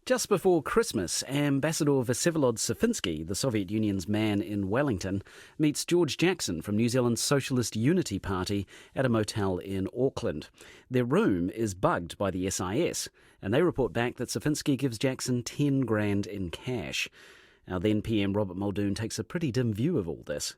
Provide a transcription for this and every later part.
Just before Christmas, Ambassador Vsevolod Safinsky, the Soviet Union's man in Wellington, meets George Jackson from New Zealand's Socialist Unity Party at a motel in Auckland. Their room is bugged by the SIS, and they report back that Safinsky gives Jackson 10 grand in cash. Our then PM Robert Muldoon takes a pretty dim view of all this,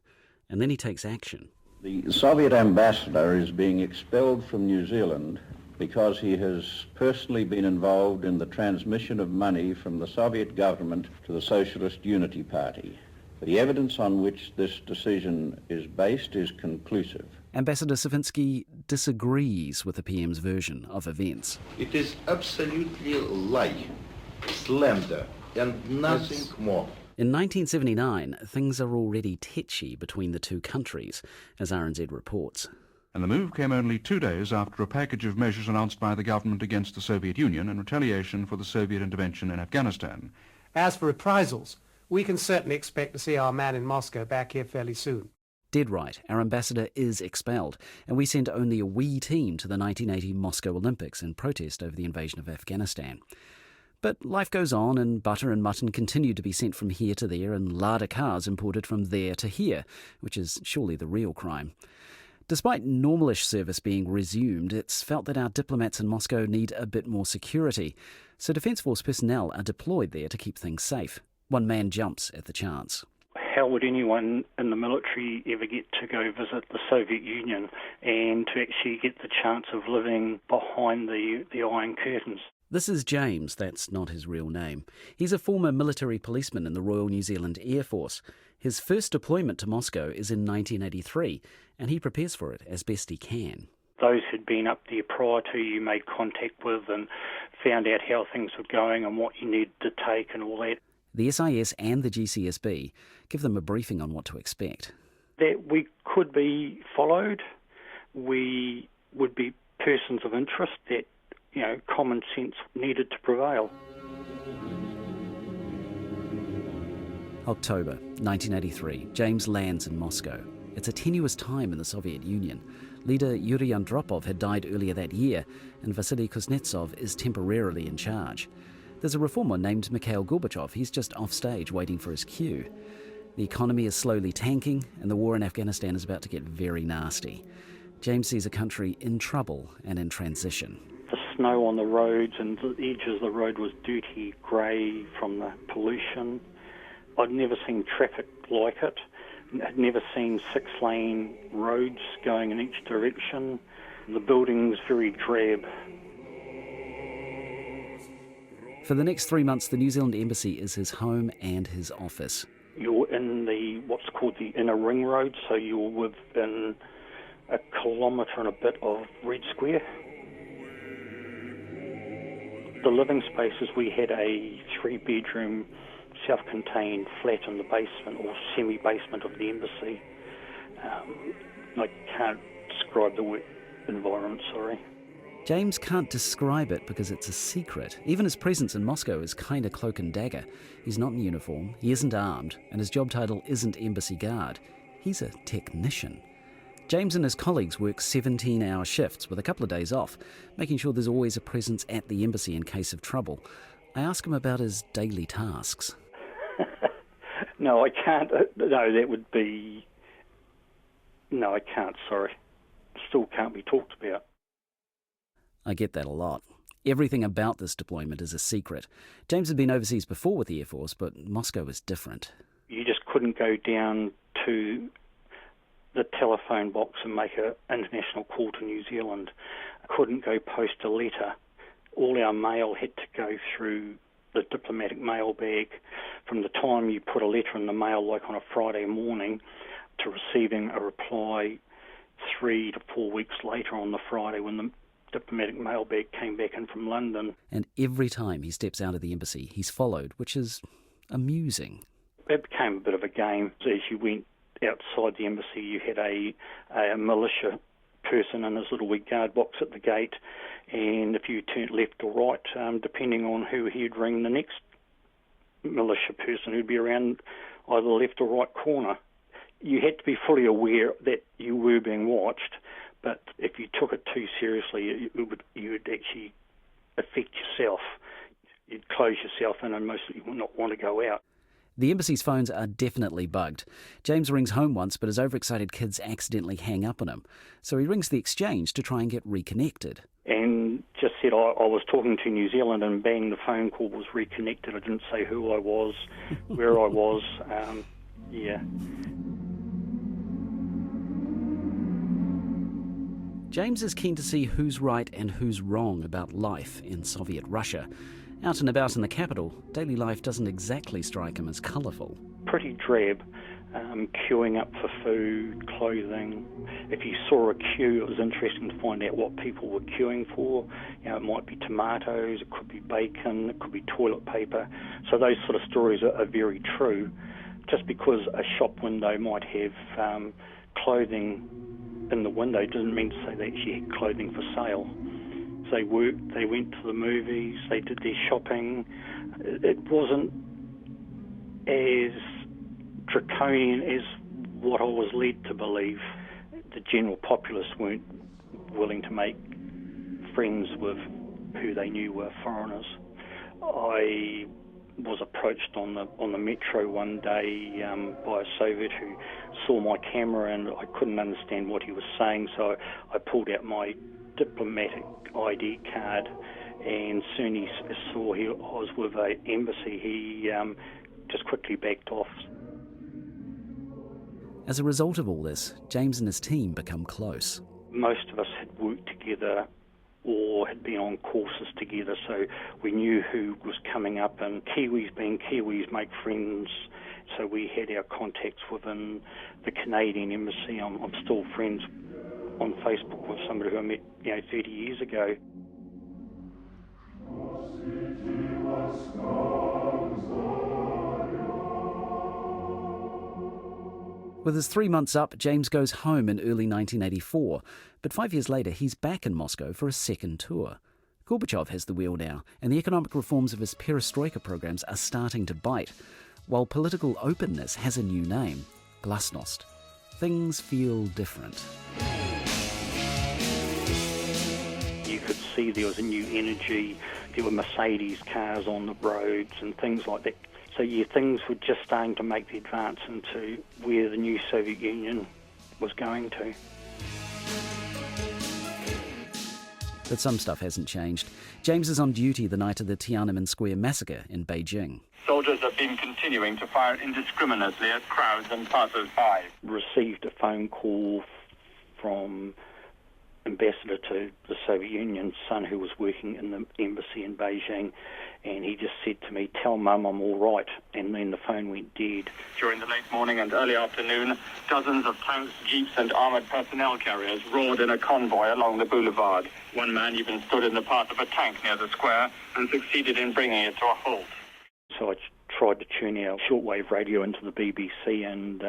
and then he takes action. The Soviet ambassador is being expelled from New Zealand because he has personally been involved in the transmission of money from the Soviet government to the Socialist Unity Party. The evidence on which this decision is based is conclusive. Ambassador Safinsky disagrees with the PM's version of events. It is absolutely a lie, slander, and nothing more. In 1979, things are already tetchy between the two countries, as RNZ reports. And the move came only 2 days after a package of measures announced by the government against the Soviet Union in retaliation for the Soviet intervention in Afghanistan. As for reprisals, we can certainly expect to see our man in Moscow back here fairly soon. Dead right, our ambassador is expelled, and we sent only a wee team to the 1980 Moscow Olympics in protest over the invasion of Afghanistan. But life goes on, and butter and mutton continue to be sent from here to there, and Lada cars imported from there to here, which is surely the real crime. Despite normalish service being resumed, it's felt that our diplomats in Moscow need a bit more security, so Defence Force personnel are deployed there to keep things safe. One man jumps at the chance. How would anyone in the military ever get to go visit the Soviet Union and to actually get the chance of living behind the Iron Curtains? This is James, that's not his real name. He's a former military policeman in the Royal New Zealand Air Force. His first deployment to Moscow is in 1983, and he prepares for it as best he can. Those who'd been up there prior to you made contact with and found out how things were going and what you needed to take and all that. The SIS and the GCSB give them a briefing on what to expect. That we could be followed, we would be persons of interest, that common sense needed to prevail. October 1983, James lands in Moscow. It's a tenuous time in the Soviet Union. Leader Yuri Andropov had died earlier that year, and Vasily Kuznetsov is temporarily in charge. There's a reformer named Mikhail Gorbachev. He's just off stage waiting for his cue. The economy is slowly tanking, and the war in Afghanistan is about to get very nasty. James sees a country in trouble and in transition. The snow on the roads and the edges of the road was dirty grey from the pollution. I'd never seen traffic like it. I'd never seen 6-lane roads going in each direction. The buildings very drab. For the next 3 months, the New Zealand Embassy is his home and his office. You're in what's called the inner ring road, so you're within a kilometre and a bit of Red Square. The living spaces, we had a 3-bedroom self-contained flat in the basement or semi-basement of the embassy. I can't describe the work environment, sorry. James can't describe it because it's a secret. Even his presence in Moscow is kind of cloak and dagger. He's not in uniform, he isn't armed, and his job title isn't embassy guard. He's a technician. James and his colleagues work 17-hour shifts with a couple of days off, making sure there's always a presence at the embassy in case of trouble. I ask him about his daily tasks. No, I can't. No, that would be... No, I can't, sorry. Still can't be talked about. I get that a lot. Everything about this deployment is a secret. James had been overseas before with the Air Force, but Moscow is different. You just couldn't go down to the telephone box and make an international call to New Zealand. Couldn't go post a letter. All our mail had to go through the diplomatic mail bag. From the time you put a letter in the mail, like on a Friday morning, to receiving a reply 3 to 4 weeks later on the Friday when the diplomatic mail bag came back in from London. And every time he steps out of the embassy, he's followed, which is amusing. It became a bit of a game. As you went outside the embassy, you had a militia person in his little wee guard box at the gate, and if you turned left or right, depending on who he'd ring, the next militia person who'd be around either left or right corner. You had to be fully aware that you were being watched, but if you took it too seriously, you would actually affect yourself. you'd close yourself in and mostly would not want to go out. The embassy's phones are definitely bugged. James rings home once, but his overexcited kids accidentally hang up on him. So he rings the exchange to try and get reconnected. And just said I was talking to New Zealand, and bang, the phone call was reconnected. I didn't say who I was, where I was. Yeah. James is keen to see who's right and who's wrong about life in Soviet Russia. Out and about in the capital, daily life doesn't exactly strike him as colourful. Pretty drab, queuing up for food, clothing. If you saw a queue, it was interesting to find out what people were queuing for. You know, it might be tomatoes, it could be bacon, it could be toilet paper. So those sort of stories are very true. Just because a shop window might have clothing in the window doesn't mean to say they actually had clothing for sale. They worked, they went to the movies, they did their shopping. It wasn't as draconian as what I was led to believe. The general populace weren't willing to make friends with who they knew were foreigners. I was approached on the metro one day by a Soviet who saw my camera, and I couldn't understand what he was saying, so I pulled out my diplomatic ID card, and soon he saw I was with an embassy. He just quickly backed off. As a result of all this, James and his team become close. Most of us had worked together or had been on courses together, so we knew who was coming up, and Kiwis being Kiwis make friends, so we had our contacts within the Canadian embassy. I'm still friends on Facebook with somebody who I met 30 years ago. With his 3 months up, James goes home in early 1984, but 5 years later he's back in Moscow for a second tour. Gorbachev has the wheel now, and the economic reforms of his perestroika programs are starting to bite, while political openness has a new name, glasnost. Things feel different. You could see there was a new energy. There were Mercedes cars on the roads and things like that. So things were just starting to make the advance into where the new Soviet Union was going to. But some stuff hasn't changed. James is on duty the night of the Tiananmen Square massacre in Beijing. Soldiers have been continuing to fire indiscriminately at crowds and passers-by. Received a phone call from ambassador to the Soviet Union's son, who was working in the embassy in Beijing, and he just said to me, "Tell Mum I'm all right," and then the phone went dead. During the late morning and early afternoon, dozens of tanks, jeeps and armoured personnel carriers roared in a convoy along the boulevard. One man even stood in the path of a tank near the square and succeeded in bringing it to a halt. So I tried to tune our shortwave radio into the BBC, and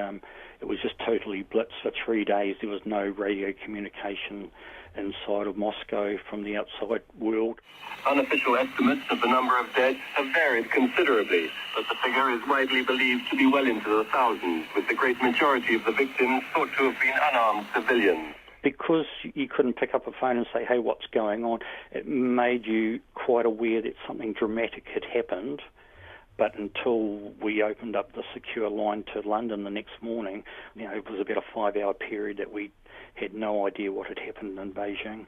it was just totally blitzed for 3 days. There was no radio communication inside of Moscow from the outside world. Unofficial estimates of the number of dead have varied considerably, but the figure is widely believed to be well into the thousands, with the great majority of the victims thought to have been unarmed civilians. Because you couldn't pick up a phone and say, "Hey, what's going on?" it made you quite aware that something dramatic had happened. But until we opened up the secure line to London the next morning, it was about a 5-hour period that we had no idea what had happened in Beijing.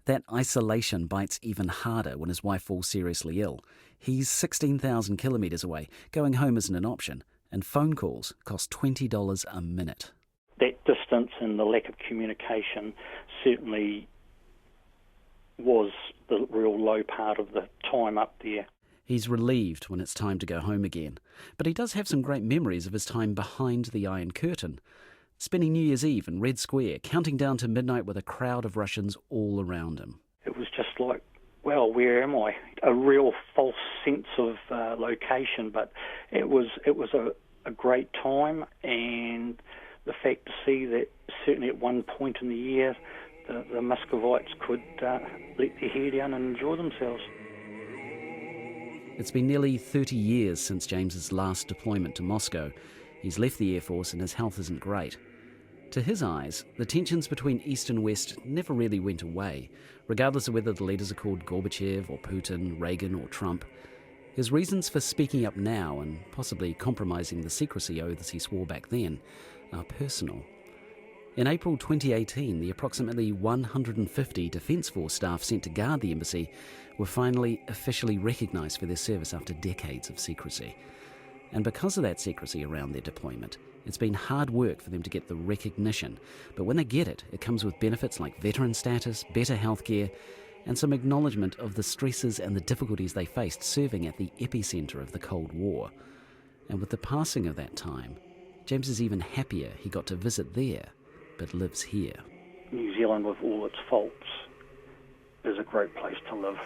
That isolation bites even harder when his wife falls seriously ill. He's 16,000 kilometres away. Going home isn't an option, and phone calls cost $20 a minute. That distance and the lack of communication certainly was the real low part of the time up there. He's relieved when it's time to go home again, but he does have some great memories of his time behind the Iron Curtain, spending New Year's Eve in Red Square, counting down to midnight with a crowd of Russians all around him. It was just like, well, where am I? A real false sense of location, but it was a great time, and the fact to see that certainly at one point in the year the Muscovites could let their hair down and enjoy themselves. It's been nearly 30 years since James's last deployment to Moscow. He's left the Air Force and his health isn't great. To his eyes, the tensions between East and West never really went away, regardless of whether the leaders are called Gorbachev or Putin, Reagan or Trump. His reasons for speaking up now and possibly compromising the secrecy oaths he swore back then are personal. In April 2018, the approximately 150 Defence Force staff sent to guard the embassy were finally officially recognised for their service after decades of secrecy. And because of that secrecy around their deployment, it's been hard work for them to get the recognition. But when they get it, it comes with benefits like veteran status, better healthcare, and some acknowledgement of the stresses and the difficulties they faced serving at the epicentre of the Cold War. And with the passing of that time, James is even happier he got to visit there, but lives here. New Zealand, with all its faults, is a great place to live.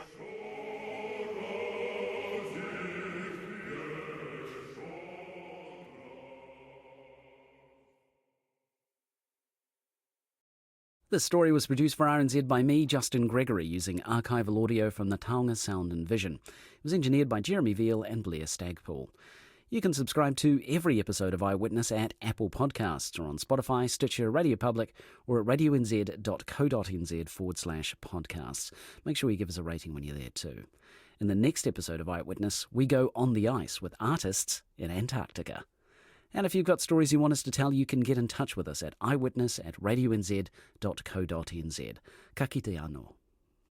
This story was produced for RNZ by me, Justin Gregory, using archival audio from the Taonga Sound and Vision. It was engineered by Jeremy Veal and Blair Stagpool. You can subscribe to every episode of Eyewitness at Apple Podcasts or on Spotify, Stitcher, Radio Public, or at radionz.co.nz/podcasts. Make sure you give us a rating when you're there too. In the next episode of Eyewitness, we go on the ice with artists in Antarctica. And if you've got stories you want us to tell, you can get in touch with us at eyewitness@radionz.co.nz. Ka kite anō.